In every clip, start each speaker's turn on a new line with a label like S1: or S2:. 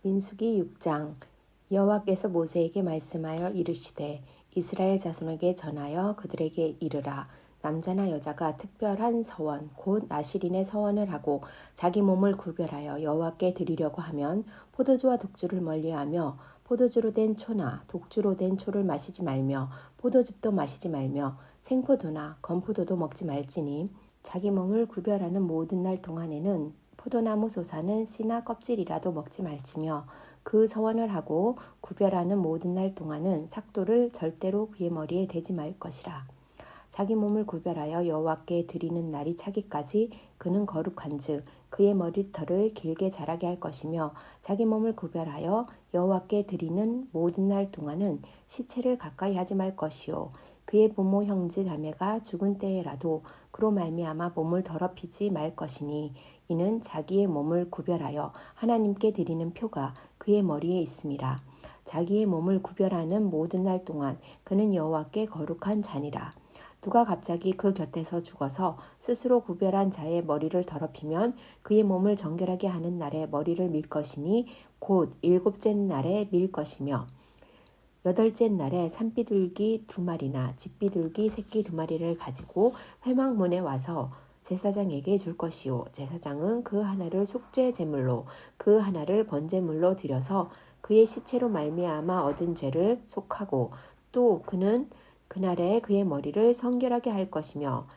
S1: 민수기 6장. 여호와께서 모세에게 말씀하여 이르시되 이스라엘 자손에게 전하여 그들에게 이르라. 남자나 여자가 특별한 서원 곧 나실인의 서원을 하고 자기 몸을 구별하여 여호와께 드리려고 하면 포도주와 독주를 멀리하며 포도주로 된 초나 독주로 된 초를 마시지 말며 포도즙도 마시지 말며 생포도나 건포도도 먹지 말지니 자기 몸을 구별하는 모든 날 동안에는 포도나무 솟아는 씨나 껍질이라도 먹지 말지며 그 서원을 하고 구별하는 모든 날 동안은 삭도를 절대로 그의 머리에 대지 말 것이라. 자기 몸을 구별하여 여호와께 드리는 날이 차기까지 그는 거룩한즉 그의 머리털을 길게 자라게 할 것이며 자기 몸을 구별하여 여호와께 드리는 모든 날 동안은 시체를 가까이 하지 말 것이요 그의 부모 형제 자매가 죽은 때에라도 그로 말미암아 몸을 더럽히지 말 것이니 이는 자기의 몸을 구별하여 하나님께 드리는 표가 그의 머리에 있음이라. 자기의 몸을 구별하는 모든 날 동안 그는 여호와께 거룩한 자니라. 누가 갑자기 그 곁에서 죽어서 스스로 구별한 자의 머리를 더럽히면 그의 몸을 정결하게 하는 날에 머리를 밀 것이니 곧 7째 날에 밀 것이며 8째 날에 산비둘기 2마리나 집비둘기 새끼 2마리를 가지고 회막문에 와서 제사장에게 줄 것이요 제사장은 그 하나를 속죄 제물로 그 하나를 번제물로 드려서 그의 시체로 말미암아 얻은 죄를 속하고 또 그는 그날에 그의 머리를 성결하게 할 것이며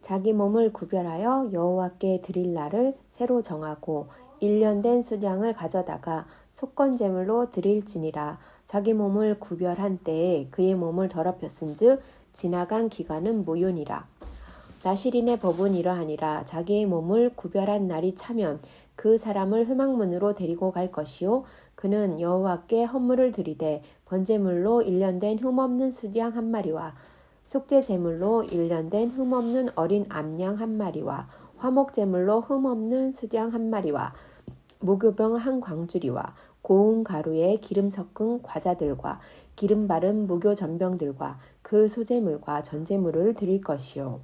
S1: 자기 몸을 구별하여 여호와께 드릴 날을 새로 정하고 1년 된 수량을 가져다가 속건 제물로 드릴지니라. 자기 몸을 구별한 때에 그의 몸을 더럽혔은즉 지나간 기간은 무효니라. 나실인의 법은 이러하니라. 자기의 몸을 구별한 날이 차면 그 사람을 회막문으로 데리고 갈 것이요 그는 여호와께 헌물을 드리되 번제물로 1년 된 흠없는 수양 1마리와 속죄 제물로 1년 된 흠없는 어린 암양 1마리와 화목 제물로 흠없는 수양 1마리와 무교병 1광주리와 고운 가루에 기름 섞은 과자들과 기름 바른 무교 전병들과 그 소제물과 전제물을 드릴 것이요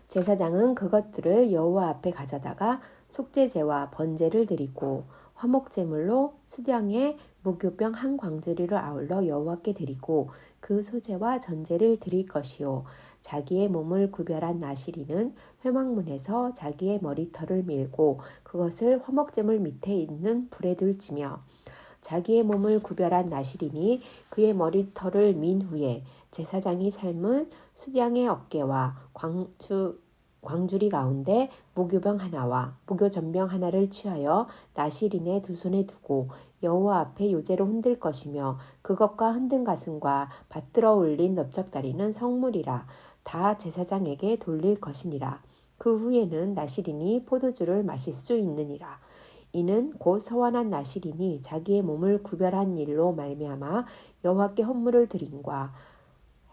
S1: 제사장은 그것들을 여호와 앞에 가져다가 속죄제와 번제를 드리고 화목제물로 수량의 무교병 1광주리를 아울러 여호와께 드리고 그 소제와 전제를 드릴 것이요 자기의 몸을 구별한 나실인은 회막문에서 자기의 머리털을 밀고 그것을 화목제물 밑에 있는 불에 둘지며 자기의 몸을 구별한 나실인이 그의 머리털을 민 후에 제사장이 삶은 수량의 어깨와 광주리 가운데 무교병 하나와 무교전병 하나를 취하여 나실인의 두 손에 두고 여호와 앞에 요제로 흔들 것이며 그것과 흔든 가슴과 받들어 올린 넓적다리는 성물이라. 다 제사장에게 돌릴 것이니라. 그 후에는 나실인이 포도주를 마실 수 있느니라. 이는 곧 서원한 나실인이 자기의 몸을 구별한 일로 말미암아 여호와께 헌물을 드림과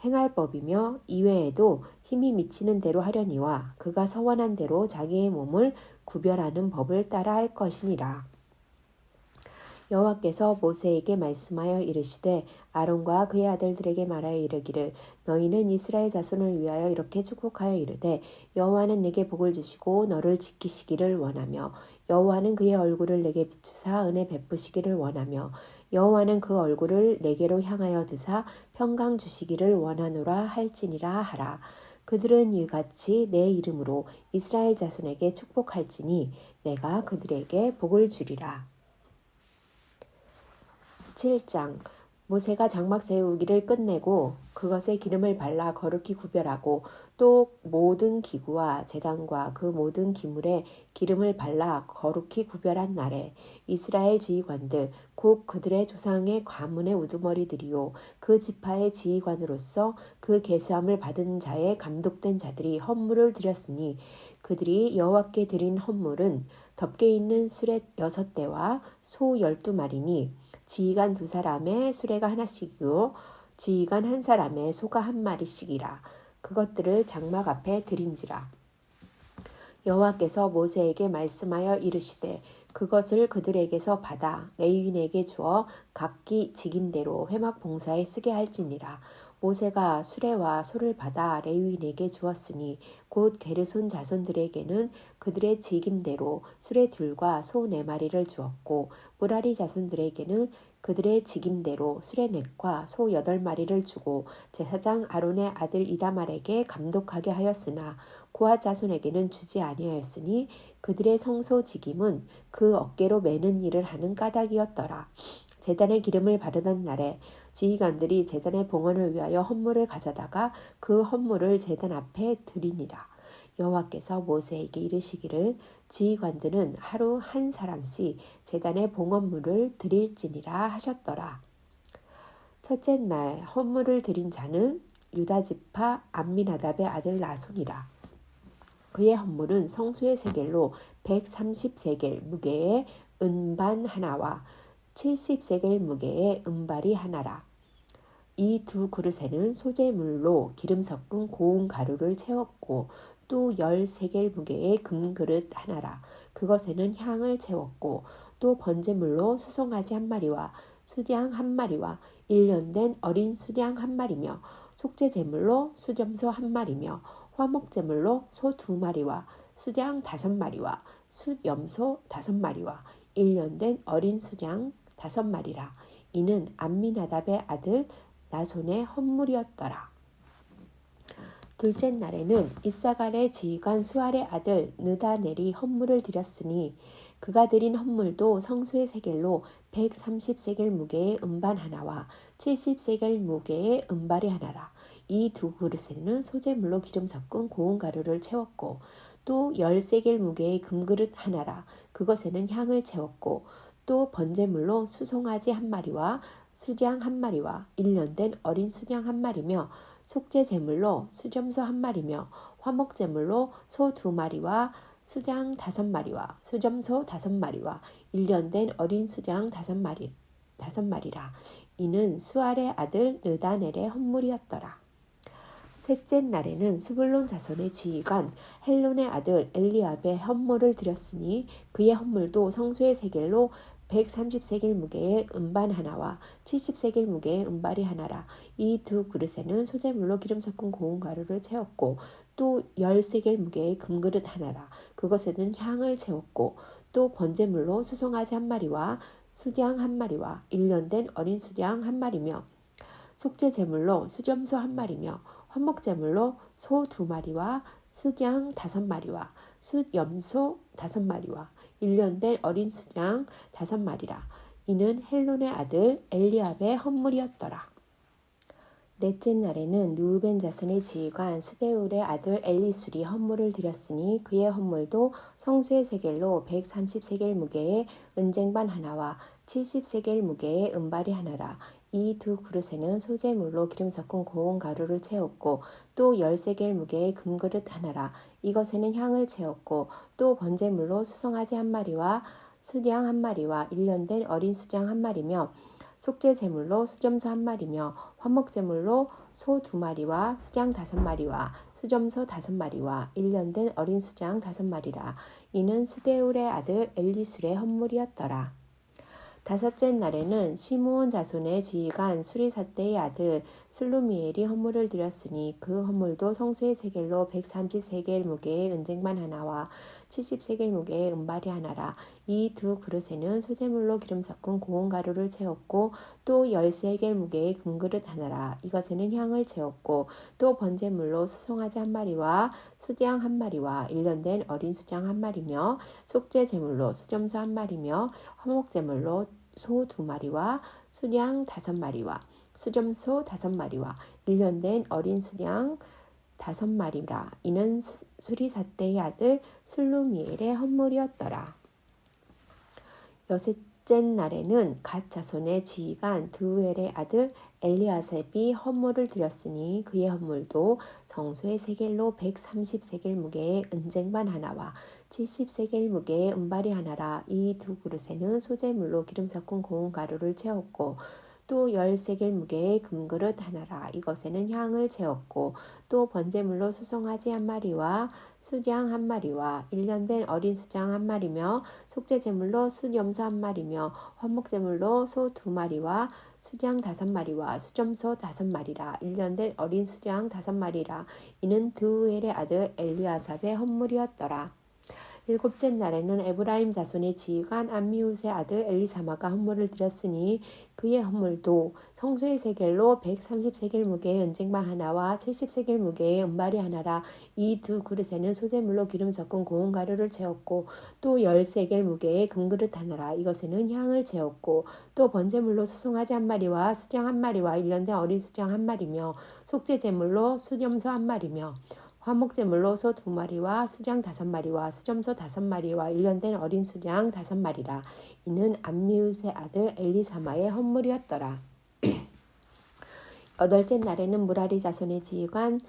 S1: 행할 법이며 이외에도 힘이 미치는 대로 하려니와 그가 서원한 대로 자기의 몸을 구별하는 법을 따라 할 것이니라. 여호와께서 모세에게 말씀하여 이르시되 아론과 그의 아들들에게 말하여 이르기를 너희는 이스라엘 자손을 위하여 이렇게 축복하여 이르되 여호와는 내게 복을 주시고 너를 지키시기를 원하며 여호와는 그의 얼굴을 내게 비추사 은혜 베푸시기를 원하며 여호와는 그 얼굴을 내게로 향하여 드사 평강 주시기를 원하노라 할지니라 하라. 그들은 이같이 내 이름으로 이스라엘 자손에게 축복할지니 내가 그들에게 복을 주리라. 7장. 모세가 장막 세우기를 끝내고 그것에 기름을 발라 거룩히 구별하고 또 모든 기구와 제단과 그 모든 기물에 기름을 발라 거룩히 구별한 날에 이스라엘 지휘관들 곧 그들의 조상의 가문의 우두머리들이요 그 지파의 지휘관으로서 그 계수함을 받은 자의 감독된 자들이 헌물을 드렸으니 그들이 여호와께 드린 헌물은 덮개 있는 수레 6대와 소 12마리니 지휘관 2사람의 수레가 하나씩이요 지휘관 1사람의 소가 1마리씩이라. 그것들을 장막 앞에 드린지라. 여호와께서 모세에게 말씀하여 이르시되 그것을 그들에게서 받아 레위인에게 주어 각기 직임대로 회막 봉사에 쓰게 할지니라. 모세가 수레와 소를 받아 레위인에게 주었으니 곧 게르손 자손들에게는 그들의 직임대로 수레 둘과 소 네 마리를 주었고 므라리 자손들에게는 그들의 직임대로 수레 넷과 소 8마리를 주고 제사장 아론의 아들 이다말에게 감독하게 하였으나 고앗 자손에게는 주지 아니하였으니 그들의 성소 직임은 그 어깨로 매는 일을 하는 까닭이었더라. 제단에 기름을 바르던 날에 지휘관들이 제단의 봉헌을 위하여 헌물을 가져다가 그 헌물을 제단 앞에 드리니라. 여호와께서 모세에게 이르시기를 지휘관들은 하루 한 사람씩 제단의 봉헌물을 드릴지니라 하셨더라. 첫째 날 헌물을 드린 자는 유다 지파 암미나답의 아들 나손이라. 그의 헌물은 성소의 세겔로 130세겔 무게의 은반 하나와 70세겔 무게의 은발이 하나라. 이 두 그릇에는 소재물로 기름 섞은 고운 가루를 채웠고 또 10세겔 무게의 금그릇 하나라. 그것에는 향을 채웠고 또 번제물로 수송아지 한 마리와 수양 한 마리와 1년 된 어린 수양 한 마리며 속죄제물로 수점소 한 마리며 화목제물로 소 2마리와 수양 5마리와 숫염소 5마리와 1년 된 어린 수양 5마리라. 이는 암미나답의 아들 나손의 헌물이었더라. 둘째 날에는 이사갈의 지휘관 수알의 아들 느다넬이 헌물을 드렸으니 그가 드린 헌물도 성소의 세겔로 130세겔 무게의 은반 하나와 70세겔 무게의 은발이 하나라. 이 두 그릇에는 소재물로 기름 섞은 고운 가루를 채웠고 또 10세겔 무게의 금그릇 하나라. 그것에는 향을 채웠고 또 번제물로 수송아지 한 마리와 수양 한 마리와 1년 된 어린 수양 한 마리며 속죄제물로 수점소 한 마리며 화목제물로 소 2마리와 수장 5마리와 수점소 5마리와 1년 된 어린 수장 5마리라. 이는 수알의 아들 느다넬의 헌물이었더라. 셋째 날에는 스불론 자손의 지휘관 헬론의 아들 엘리압의 헌물을 드렸으니 그의 헌물도 성소의 세겔로 130세겔 무게의 은반 하나와 70세겔 무게의 은발이 하나라. 이 두 그릇에는 소재물로 기름 섞은 고운 가루를 채웠고 또 10세겔 무게의 금그릇 하나라. 그것에는 향을 채웠고 또 번제물로 수송아지 한 마리와 수장 한 마리와 1년 된 어린 수장 한 마리며 속죄제물로 수점소 한 마리며 화목제물로 소 2마리와 수장 5마리와 숫염소 5마리와 1년 된 어린 수장 5마리라. 이는 헬론의 아들 엘리압의 헌물이었더라. 넷째 날에는 르우벤 자손의 지휘관 스데울의 아들 엘리술이 헌물을 드렸으니 그의 헌물도 성소의 세겔로 130세겔 무게의 은쟁반 하나와 70세겔 무게의 은발이 하나라. 이 두 그릇에는 소재물로 기름 섞은 고운 가루를 채웠고 또 10세겔 무게의 금그릇 하나라. 이것에는 향을 채웠고 또 번제물로 수송아지 한 마리와 수양 한 마리와 1년 된 어린 수장 한 마리며 속죄제물로 수점소 한 마리며 화목제물로 소 2마리와 수장 5마리와 수점소 5마리와 1년 된 어린 수장 5마리라. 이는 스데울의 아들 엘리술의 헌물이었더라. 다섯째 날에는 시므온 자손의 지휘관 수리사떼의 아들 슬루미엘이 헌물을 드렸으니 그 헌물도 성소의 세겔로 130세겔 무게의 은쟁반 하나와 70세겔 무게의 은발이 하나라. 이 두 그릇에는 소재물로 기름 섞은 고운 가루를 채웠고 또 10세겔 무게의 금그릇 하나라. 이것에는 향을 채웠고 또 번제물로 수송아지 한 마리와 수장 한 마리와 1년 된 어린 수장 한 마리며 속죄제물로 수점소 한 마리며 화목제물로 소 2마리와 수양 5마리와 수점소 5마리와 1년 된 어린 수양 5마리라. 이는 수리사떼의 아들 슬루미엘의 헌물이었더라. 여섯째 날에는 갓 자손의 지휘관 드우엘의 아들 엘리아셉이 헌물을 드렸으니 그의 헌물도 성소의 세겔로 130세겔 무게의 은쟁반 하나와 70세겔 무게의 은발이 하나라. 이 두 그릇에는 소재물로 기름 섞은 고운 가루를 채웠고 또 10세겔 무게의 금그릇 하나라. 이것에는 향을 채웠고 또 번제물로 수송아지 한 마리와 수장 한 마리와 1년 된 어린 수장 한 마리며 속죄제물로 숫염소 한 마리며 화목제물로 소 2마리와 수장 5마리와 수점소 5마리라. 1년 된 어린 수장 5마리라. 이는 드우엘의 아들 엘리아삽의 헌물이었더라. 일곱째 날에는 에브라임 자손의 지휘관 암미웃의 아들 엘리사마가 헌물을 드렸으니 그의 헌물도 성소의 세겔로 130세겔 무게의 은쟁반 하나와 70세겔 무게의 은발이 하나라. 이 두 그릇에는 소재물로 기름 섞은 고운 가루를 채웠고 또 10세겔 무게의 금그릇 하나라. 이것에는 향을 채웠고 또 번제물로 수송아지 한 마리와 수장 한 마리와 1년 된 어린 수장 한 마리며 속죄제물로 수염소 한 마리며 화목제물로 소 2마리와 수장 5마리와 수점소 5마리와 1년 된 어린 수장 5마리라. 이는 암미웃의 아들 엘리사마의 헌물이었더라. 여덟째 날에는 무라리 자손의 지휘관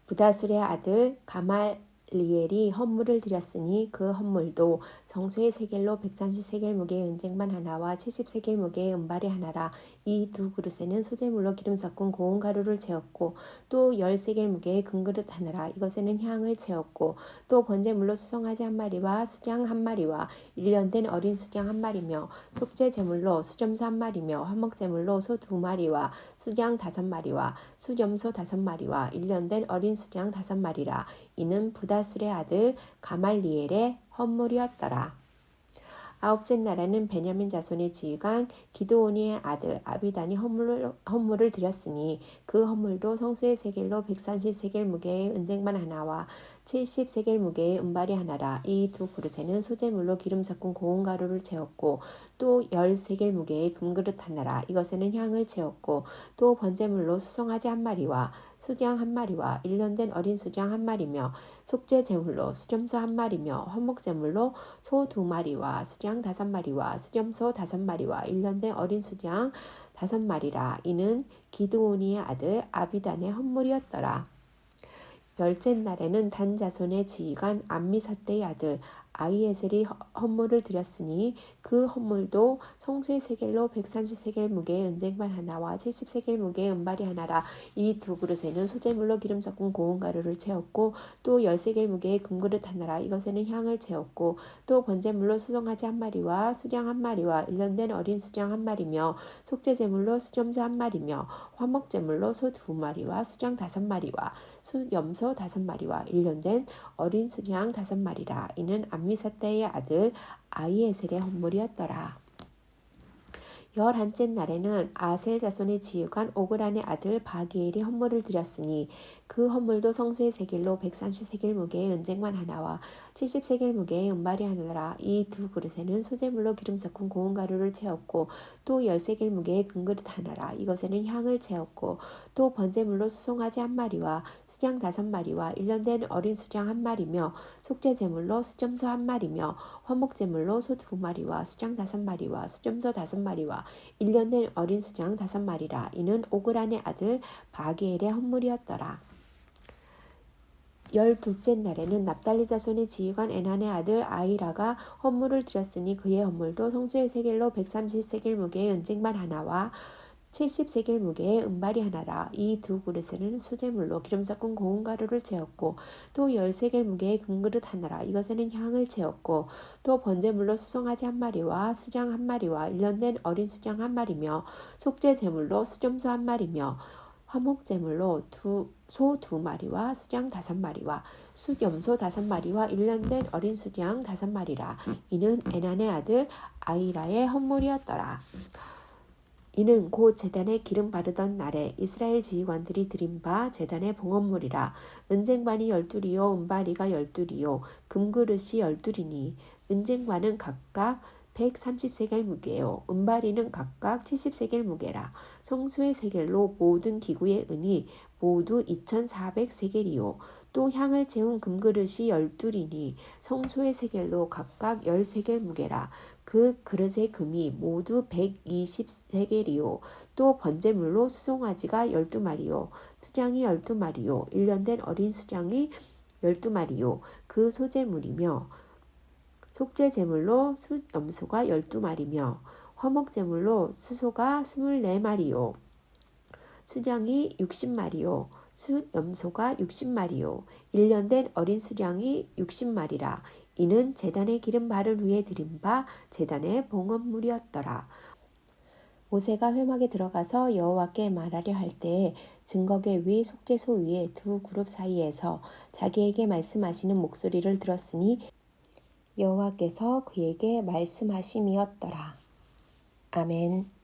S1: 부다술의 아들 가말리엘이 헌물을 드렸으니 그 헌물도 성소의 세겔로 130세겔 무게의 은쟁반 하나와 70세겔 무게의 은발이 하나라. 이 두 그릇에는 소재물로 기름 섞은 고운 가루를 채웠고 또 10세겔 무게의 금그릇 하나라. 이것에는 향을 채웠고 또 번제물로 수송아지 한 마리와 수장 한 마리와 1년 된 어린 수장 한 마리며 속죄제물로 수점소 한 마리며 화목제물로 소 2마리와 수장 5마리와 수점소 5마리와 1년 된 어린 수장 5마리라. 이는 부다술의 아들 가말리엘의 헌물이었더라. 아홉째 날에는 베냐민 자손의 지휘관 기드온이의 아들 아비단이 헌물을 드렸으니 그 헌물도 성수의 세겔로 130세겔 무게의 은쟁반 하나와 70세겔 무게의 은발이 하나라. 이 두 그릇에는 소재물로 기름 섞은 고운 가루를 채웠고 또 10세겔 무게의 금그릇 하나라. 이것에는 향을 채웠고 또 번제물로 수송아지 한 마리와 수장 한 마리와 1년 된 어린 수장 한 마리며 속죄제물로 수점소 한 마리며 화목제물로 소 2마리와 수장 5마리와 수점소 5마리와 1년 된 어린 수장 5마리라. 이는 기드온이의 아들 아비단의 헌물이었더라. 열째 날에는 단 자손의 지휘관 암미사대의 아들 아히에셀이 헌물을 드렸으니 그 헌물도 성수의 세겔로 130세겔 무게의 은쟁반 하나와 70세겔 무게의 은발이 하나라. 이 두 그릇에는 소재물로 기름 섞은 고운 가루를 채웠고 또 10세겔 무게의 금그릇 하나라. 이것에는 향을 채웠고 또 번제물로 수송아지 한 마리와 수장 한 마리와 1년 된 어린 수장 한 마리며 속죄제물로 수점소 한 마리며 화목제물로 소 2마리와 수장 5마리와 수염소 5마리와 1년 된 어린 수장 5마리라. 이는 암미사대의 아들 아히에셀의 헌물이었더라. 11째 날에는 아셀 자손의 지휘관 오그란의 아들 바기엘이 헌물을 드렸으니 그 헌물도 성수의 세겔로 130세겔 무게의 은쟁반 하나와 70세겔 무게의 은발이 하나라. 이 두 그릇에는 소재물로 기름 섞은 고운 가루를 채웠고 또 10세겔 무게의 금그릇 하나라. 이것에는 향을 채웠고 또 번제물로 수송아지 한 마리와 수장 5마리와 1년 된 어린 수장 한 마리며 속죄제물로 수점소 한 마리며 화목제물로 소 2마리와 수장 5마리와 수점소 5마리와 1년 된 어린 수장 5마리라. 이는 오그란의 아들 바기엘의 헌물이었더라. 12째 날에는 납달리 자손의 지휘관 에난의 아들 아히라가 헌물을 드렸으니 그의 헌물도 성수의 세겔로 130세겔 무게의 은쟁반 하나와 70세겔 무게의 은발이 하나라. 이 두 그릇에는 소재물로 기름 섞은 고운 가루를 채웠고 또 10세겔 무게의 금그릇 하나라. 이것에는 향을 채웠고 또 번제물로 수송아지 한 마리와 수장 한 마리와 1년 된 어린 수장 한 마리며 속죄제물로 수점소 한 마리며 화목제물로 소 2마리와 수장 5마리와 수염소 5마리와 1년 된 어린 수장 5마리라. 이는 에난의 아들 아히라의 헌물이었더라. 이는 곧 제단에 기름 바르던 날에 이스라엘 지휘관들이 드린 바 제단의 봉헌물이라. 은쟁반이 12리요 은바리가 12리요 금그릇이 12리니 은쟁반은 각각 130세겔 무게요 은바리는 각각 70세겔 무게라. 성수의 세겔로 모든 기구의 은이 모두 2400세겔이요 또 향을 채운 금그릇이 12리니 성소의 세겔로 각각 10세겔 무게라. 그 그릇의 금이 모두 120세겔이요 또 번제물로 수송아지가 12마리요 수장이 12마리요 1년 된 어린 수장이 12마리요 그 소재물이며 속죄제물로 숫염소가 12마리며
S2: 화목제물로 수소가 24마리요 수량이 60마리요 수염소가 60마리요 1년 된 어린 수량이 60마리라. 이는 제단에 기름 바른 후에 드린 바 제단의 봉헌물이었더라.
S1: 모세가 회막에 들어가서 여호와께 말하려 할 때에 증거계 위 속죄소 위에 두 그룹 사이에서 자기에게 말씀하시는 목소리를 들었으니 여호와께서 그에게 말씀하심이었더라. 아멘.